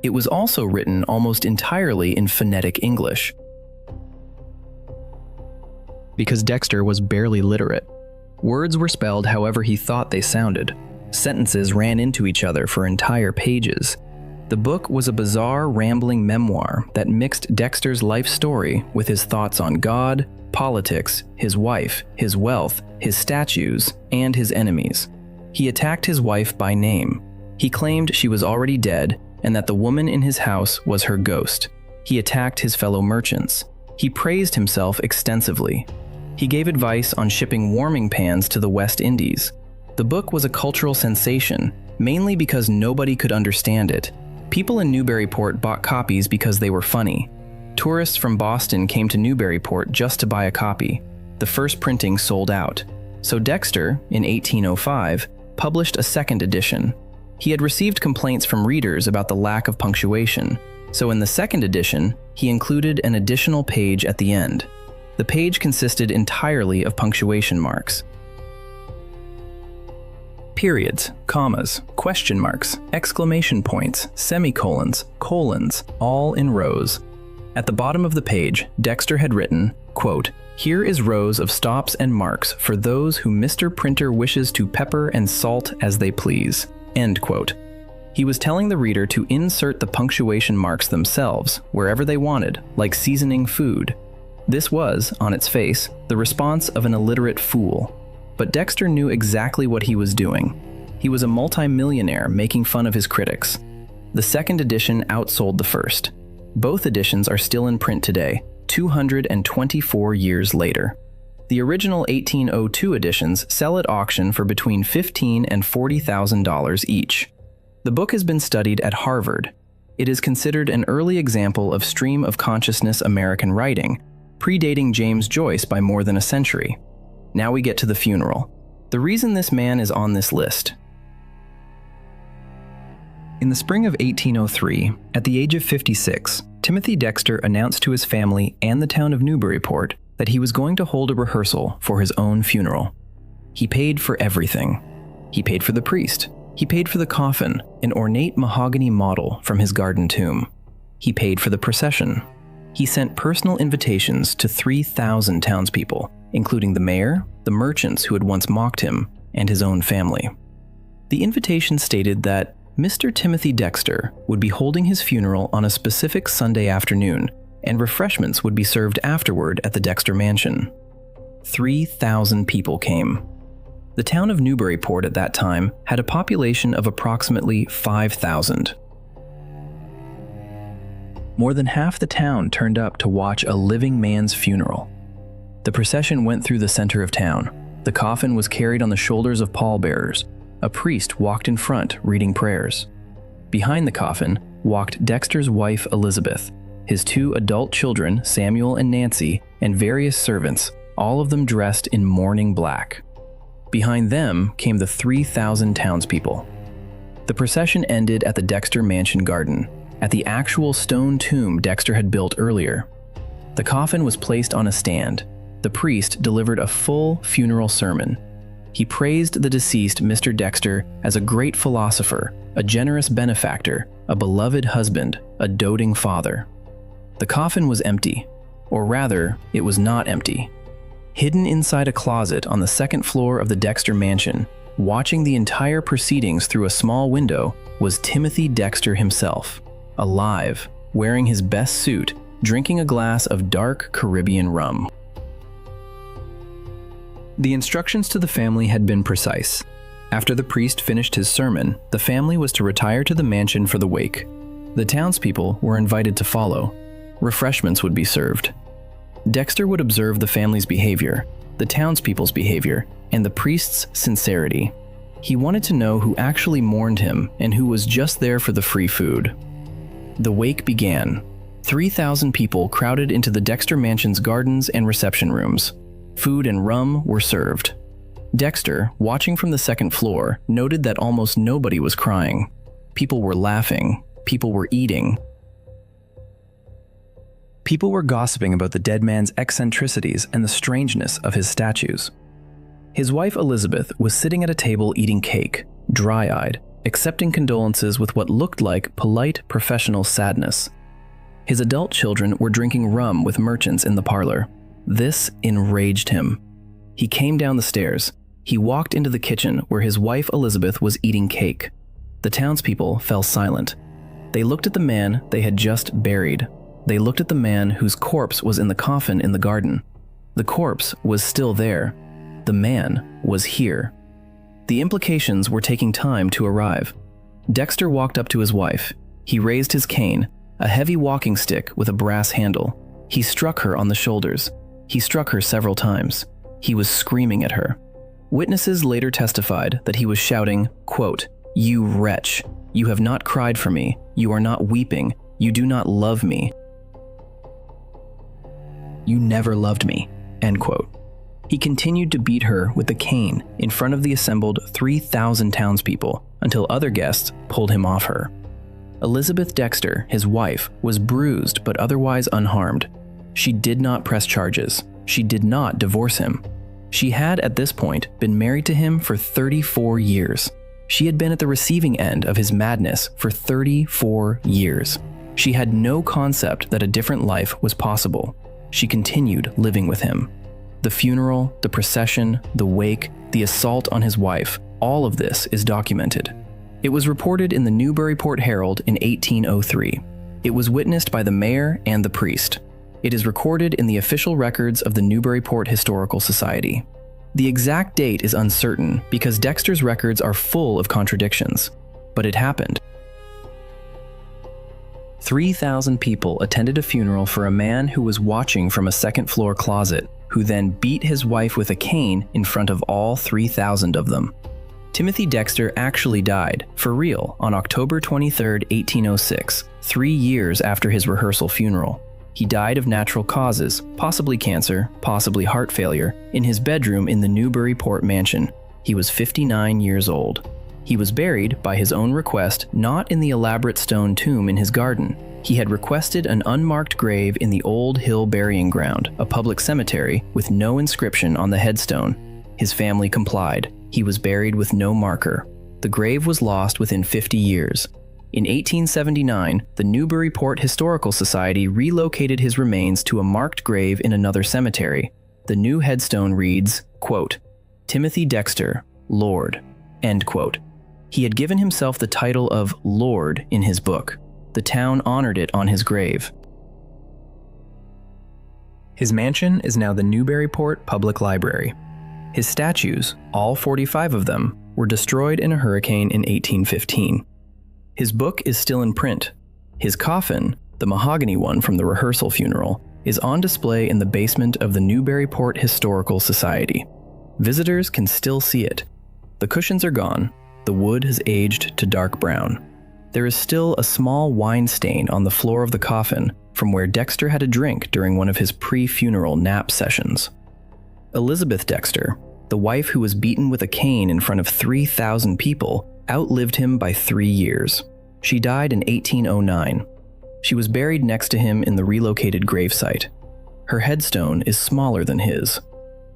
It was also written almost entirely in phonetic English. Because Dexter was barely literate, words were spelled however he thought they sounded. Sentences ran into each other for entire pages. The book was a bizarre, rambling memoir that mixed Dexter's life story with his thoughts on God, politics, his wife, his wealth, his statues, and his enemies. He attacked his wife by name. He claimed she was already dead and that the woman in his house was her ghost. He attacked his fellow merchants. He praised himself extensively. He gave advice on shipping warming pans to the West Indies. The book was a cultural sensation, mainly because nobody could understand it. People in Newburyport bought copies because they were funny. Tourists from Boston came to Newburyport just to buy a copy. The first printing sold out. So Dexter, in 1805, published a second edition. He had received complaints from readers about the lack of punctuation, so in the second edition, he included an additional page at the end. The page consisted entirely of punctuation marks. Periods, commas, question marks, exclamation points, semicolons, colons, all in rows. At the bottom of the page, Dexter had written, quote, "Here is rows of stops and marks for those who Mr. Printer wishes to pepper and salt as they please," end quote. He was telling the reader to insert the punctuation marks themselves wherever they wanted, like seasoning food. This was, on its face, the response of an illiterate fool. But Dexter knew exactly what he was doing. He was a multimillionaire making fun of his critics. The second edition outsold the first. Both editions are still in print today, 224 years later. The original 1802 editions sell at auction for between $15,000 and $40,000 each. The book has been studied at Harvard. It is considered an early example of stream of consciousness American writing, predating James Joyce by more than a century. Now we get to the funeral. The reason this man is on this list. In the spring of 1803, at the age of 56, Timothy Dexter announced to his family and the town of Newburyport that he was going to hold a rehearsal for his own funeral. He paid for everything. He paid for the priest. He paid for the coffin, an ornate mahogany model from his garden tomb. He paid for the procession. He sent personal invitations to 3,000 townspeople, including the mayor, the merchants who had once mocked him, and his own family. The invitation stated that Mr. Timothy Dexter would be holding his funeral on a specific Sunday afternoon, and refreshments would be served afterward at the Dexter mansion. 3,000 people came. The town of Newburyport at that time had a population of approximately 5,000. More than half the town turned up to watch a living man's funeral. The procession went through the center of town. The coffin was carried on the shoulders of pallbearers. A priest walked in front, reading prayers. Behind the coffin walked Dexter's wife, Elizabeth, his 2 adult children, Samuel and Nancy, and various servants, all of them dressed in mourning black. Behind them came the 3,000 townspeople. The procession ended at the Dexter Mansion garden, at the actual stone tomb Dexter had built earlier. The coffin was placed on a stand. The priest delivered a full funeral sermon. He praised the deceased Mr. Dexter as a great philosopher, a generous benefactor, a beloved husband, a doting father. The coffin was empty, or rather, it was not empty. Hidden inside a closet on the second floor of the Dexter mansion, watching the entire proceedings through a small window, was Timothy Dexter himself, alive, wearing his best suit, drinking a glass of dark Caribbean rum. The instructions to the family had been precise. After the priest finished his sermon, the family was to retire to the mansion for the wake. The townspeople were invited to follow. Refreshments would be served. Dexter would observe the family's behavior, the townspeople's behavior, and the priest's sincerity. He wanted to know who actually mourned him and who was just there for the free food. The wake began. 3,000 people crowded into the Dexter mansion's gardens and reception rooms. Food and rum were served. Dexter, watching from the second floor, noted that almost nobody was crying. People were laughing. People were eating. People were gossiping about the dead man's eccentricities and the strangeness of his statues. His wife Elizabeth was sitting at a table eating cake, dry-eyed, accepting condolences with what looked like polite professional sadness. His adult children were drinking rum with merchants in the parlor. This enraged him. He came down the stairs. He walked into the kitchen where his wife Elizabeth was eating cake. The townspeople fell silent. They looked at the man they had just buried. They looked at the man whose corpse was in the coffin in the garden. The corpse was still there. The man was here. The implications were taking time to arrive. Dexter walked up to his wife. He raised his cane, a heavy walking stick with a brass handle. He struck her on the shoulders. He struck her several times. He was screaming at her. Witnesses later testified that he was shouting, quote, "You wretch, you have not cried for me. You are not weeping. You do not love me. You never loved me," end quote. He continued to beat her with the cane in front of the assembled 3,000 townspeople until other guests pulled him off her. Elizabeth Dexter, his wife, was bruised but otherwise unharmed. She did not press charges. She did not divorce him. She had, at this point, been married to him for 34 years. She had been at the receiving end of his madness for 34 years. She had no concept that a different life was possible. She continued living with him. The funeral, the procession, the wake, the assault on his wife, all of this is documented. It was reported in the Newburyport Herald in 1803. It was witnessed by the mayor and the priest. It is recorded in the official records of the Newburyport Historical Society. The exact date is uncertain because Dexter's records are full of contradictions, but it happened. 3,000 people attended a funeral for a man who was watching from a second-floor closet, who then beat his wife with a cane in front of all 3,000 of them. Timothy Dexter actually died, for real, on October 23, 1806, 3 years after his rehearsal funeral. He died of natural causes, possibly cancer, possibly heart failure, in his bedroom in the Newburyport mansion. He was 59 years old. He was buried, by his own request, not in the elaborate stone tomb in his garden. He had requested an unmarked grave in the Old Hill Burying Ground, a public cemetery, with no inscription on the headstone. His family complied. He was buried with no marker. The grave was lost within 50 years. In 1879, the Newburyport Historical Society relocated his remains to a marked grave in another cemetery. The new headstone reads, quote, "Timothy Dexter, Lord," end quote. He had given himself the title of Lord in his book. The town honored it on his grave. His mansion is now the Newburyport Public Library. His statues, all 45 of them, were destroyed in a hurricane in 1815. His book is still in print. His coffin, the mahogany one from the rehearsal funeral, is on display in the basement of the Newburyport Historical Society. Visitors can still see it. The cushions are gone. The wood has aged to dark brown. There is still a small wine stain on the floor of the coffin from where Dexter had a drink during one of his pre-funeral nap sessions. Elizabeth Dexter, the wife who was beaten with a cane in front of 3,000 people, outlived him by 3 years. She died in 1809. She was buried next to him in the relocated gravesite. Her headstone is smaller than his.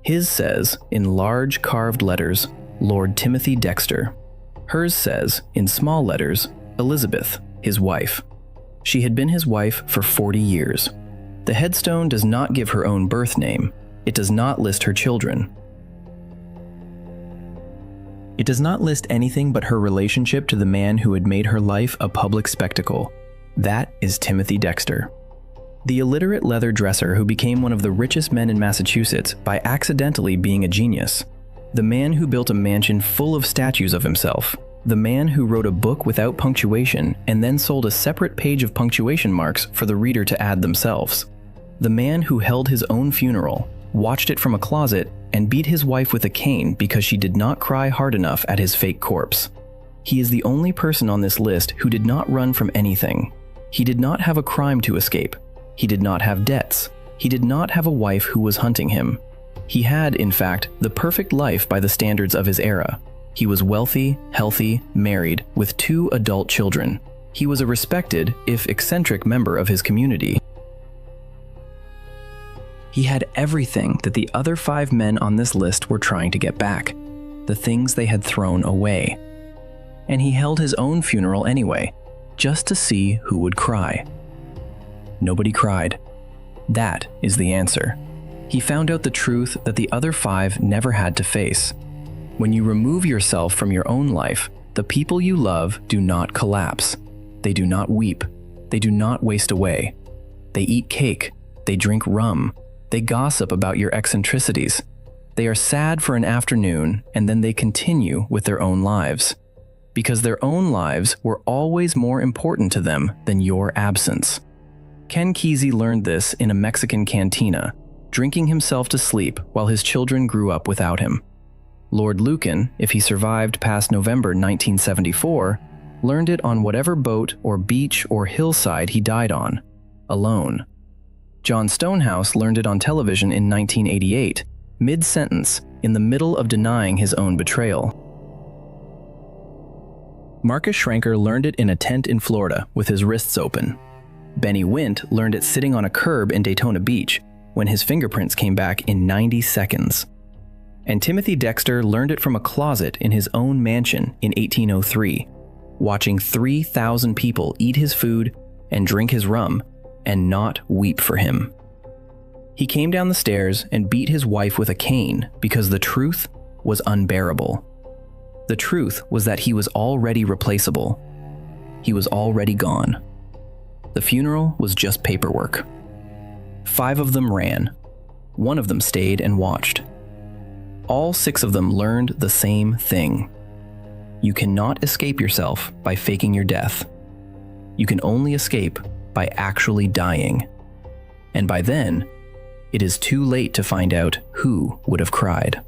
His says, in large carved letters, Lord Timothy Dexter. Hers says, in small letters, Elizabeth, his wife. She had been his wife for 40 years. The headstone does not give her own birth name. It does not list her children. It does not list anything but her relationship to the man who had made her life a public spectacle. That is Timothy Dexter. The illiterate leather dresser who became one of the richest men in Massachusetts by accidentally being a genius. The man who built a mansion full of statues of himself. The man who wrote a book without punctuation and then sold a separate page of punctuation marks for the reader to add themselves. The man who held his own funeral, watched it from a closet, and beat his wife with a cane because she did not cry hard enough at his fake corpse. He is the only person on this list who did not run from anything. He did not have a crime to escape. He did not have debts. He did not have a wife who was hunting him. He had, in fact, the perfect life by the standards of his era. He was wealthy, healthy, married, with 2 adult children. He was a respected, if eccentric, member of his community. He had everything that the other 5 men on this list were trying to get back, the things they had thrown away. And he held his own funeral anyway, just to see who would cry. Nobody cried. That is the answer. He found out the truth that the other 5 never had to face. When you remove yourself from your own life, the people you love do not collapse. They do not weep. They do not waste away. They eat cake. They drink rum. They gossip about your eccentricities. They are sad for an afternoon, and then they continue with their own lives. Because their own lives were always more important to them than your absence. Ken Kesey learned this in a Mexican cantina, drinking himself to sleep while his children grew up without him. Lord Lucan, if he survived past November 1974, learned it on whatever boat or beach or hillside he died on, alone. John Stonehouse learned it on television in 1988, mid-sentence, in the middle of denying his own betrayal. Marcus Schrenker learned it in a tent in Florida with his wrists open. Benny Wint learned it sitting on a curb in Daytona Beach when his fingerprints came back in 90 seconds. And Timothy Dexter learned it from a closet in his own mansion in 1803, watching 3,000 people eat his food and drink his rum and not weep for him. He came down the stairs and beat his wife with a cane because the truth was unbearable. The truth was that he was already replaceable. He was already gone. The funeral was just paperwork. 5 of them ran. 1 of them stayed and watched. All 6 of them learned the same thing. You cannot escape yourself by faking your death. You can only escape by actually dying. And by then, it is too late to find out who would have cried.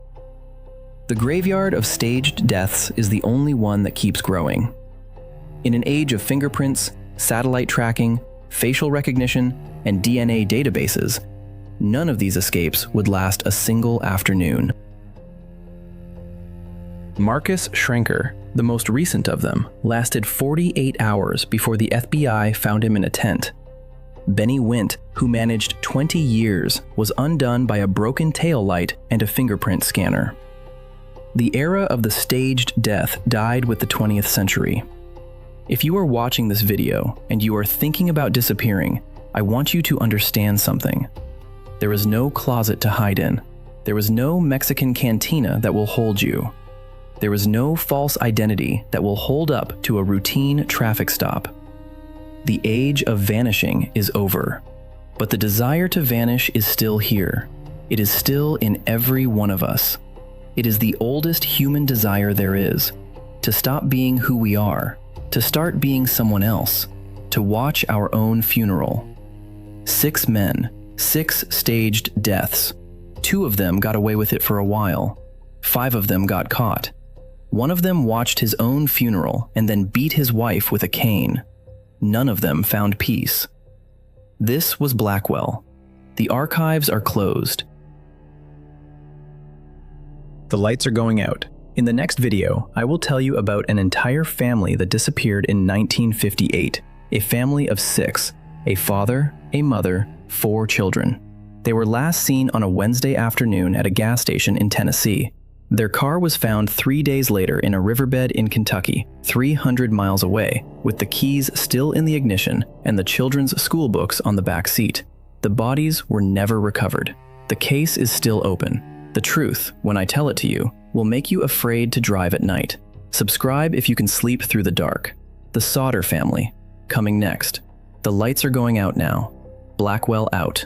The graveyard of staged deaths is the only one that keeps growing. In an age of fingerprints, satellite tracking, facial recognition, and DNA databases, none of these escapes would last a single afternoon. Marcus Schrenker, the most recent of them, lasted 48 hours before the FBI found him in a tent. Benny Wint, who managed 20 years, was undone by a broken taillight and a fingerprint scanner. The era of the staged death died with the 20th century. If you are watching this video and you are thinking about disappearing, I want you to understand something. There is no closet to hide in. There is no Mexican cantina that will hold you. There is no false identity that will hold up to a routine traffic stop. The age of vanishing is over, but the desire to vanish is still here. It is still in every one of us. It is the oldest human desire there is, to stop being who we are, to start being someone else, to watch our own funeral. 6 men, 6 staged deaths. 2 of them got away with it for a while. 5 of them got caught. 1 of them watched his own funeral and then beat his wife with a cane. None of them found peace. This was Blackwell. The archives are closed. The lights are going out. In the next video, I will tell you about an entire family that disappeared in 1958. A family of 6, a father, a mother, 4 children. They were last seen on a Wednesday afternoon at a gas station in Tennessee. Their car was found 3 days later in a riverbed in Kentucky, 300 miles away, with the keys still in the ignition and the children's school books on the back seat. The bodies were never recovered. The case is still open. The truth, when I tell it to you, will make you afraid to drive at night. Subscribe if you can sleep through the dark. The Sauter Family, coming next. The lights are going out now. Blackwell out.